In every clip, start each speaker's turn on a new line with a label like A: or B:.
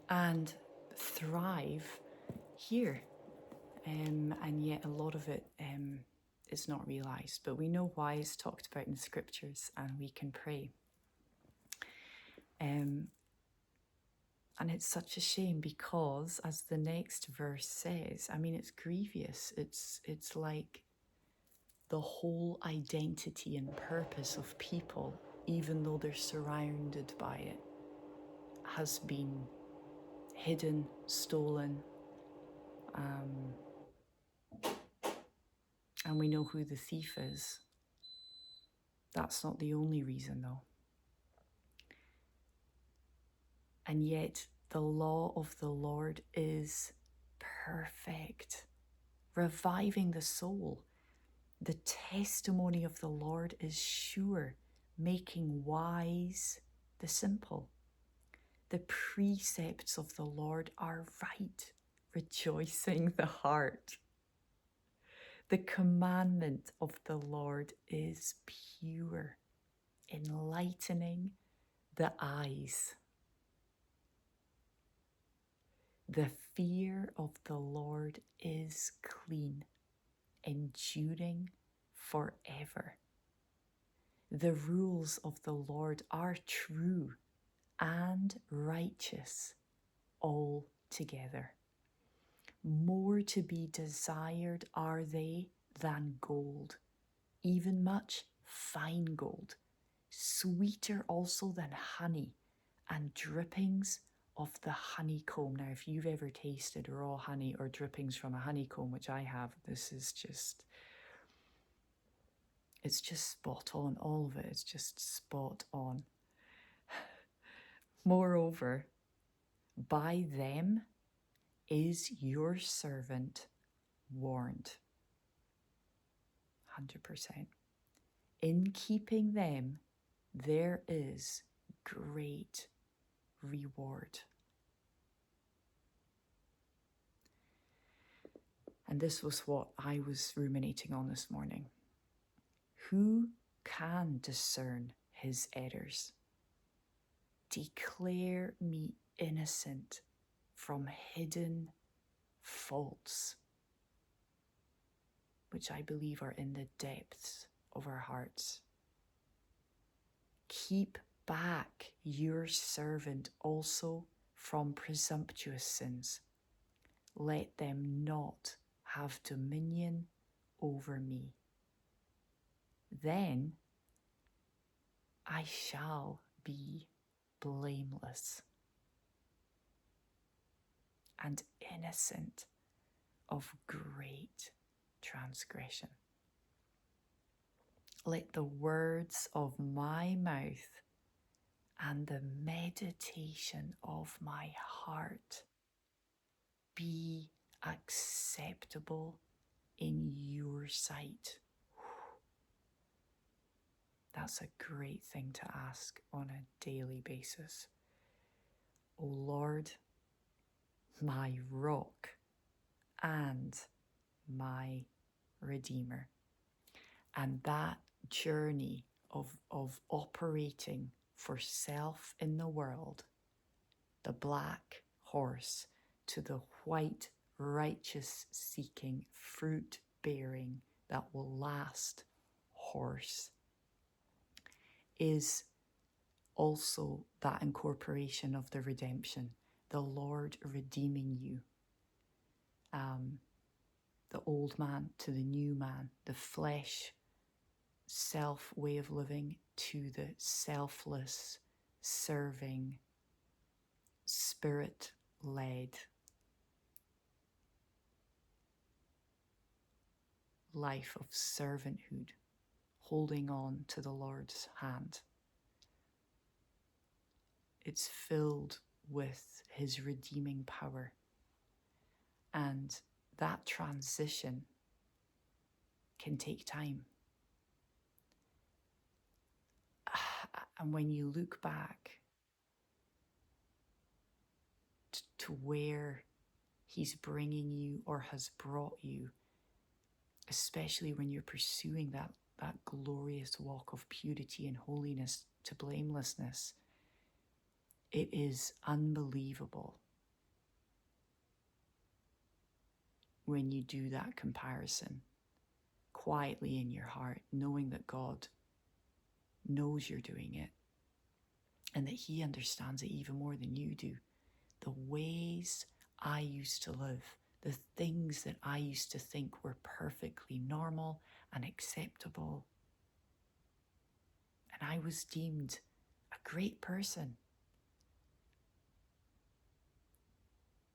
A: and thrive here. And yet a lot of it is not realized. But we know why it's talked about in the scriptures, and we can pray. And it's such a shame because, as the next verse says, I mean, it's grievous. It's like the whole identity and purpose of people, even though they're surrounded by it, has been hidden, stolen. And we know who the thief is. That's not the only reason, though. And yet, the law of the Lord is perfect, reviving the soul. The testimony of the Lord is sure, making wise the simple. The precepts of the Lord are right, rejoicing the heart. The commandment of the Lord is pure, enlightening the eyes. The fear of the Lord is clean, enduring forever. The rules of the Lord are true and righteous altogether. More to be desired are they than gold, even much fine gold, sweeter also than honey and drippings of the honeycomb. Now, if you've ever tasted raw honey or drippings from a honeycomb, which I have, this is just, it's just spot on. All of it is just spot on. Moreover, by them is your servant warned. 100%. In keeping them, there is great reward. And this was what I was ruminating on this morning. Who can discern his errors? Declare me innocent from hidden faults, which I believe are in the depths of our hearts. Keep back your servant also from presumptuous sins. Let them not have dominion over me. Then I shall be blameless and innocent of great transgression. Let the words of my mouth and the meditation of my heart be acceptable in your sight. That's a great thing to ask on a daily basis. O Lord, my rock and my Redeemer. And that journey of operating for self in the world, the black horse to the white, righteous seeking, fruit bearing, that will last horse, is also that incorporation of the redemption, the Lord redeeming you. The old man to the new man, the flesh self way of living to the selfless, serving, spirit-led life of servanthood, holding on to the Lord's hand. It's filled with his redeeming power. And that transition can take time. And when you look back to where he's bringing you or has brought you, especially when you're pursuing that glorious walk of purity and holiness to blamelessness, it is unbelievable when you do that comparison quietly in your heart, knowing that God knows you're doing it and that He understands it even more than you do. The ways I used to live, the things that I used to think were perfectly normal and acceptable. And I was deemed a great person.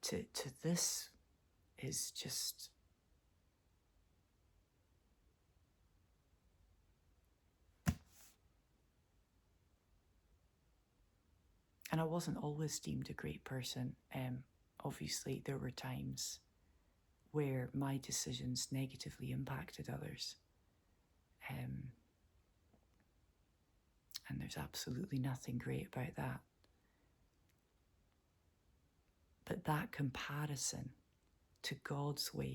A: To this is just and I wasn't always deemed a great person. Obviously there were times where my decisions negatively impacted others. And there's absolutely nothing great about that. But that comparison to God's way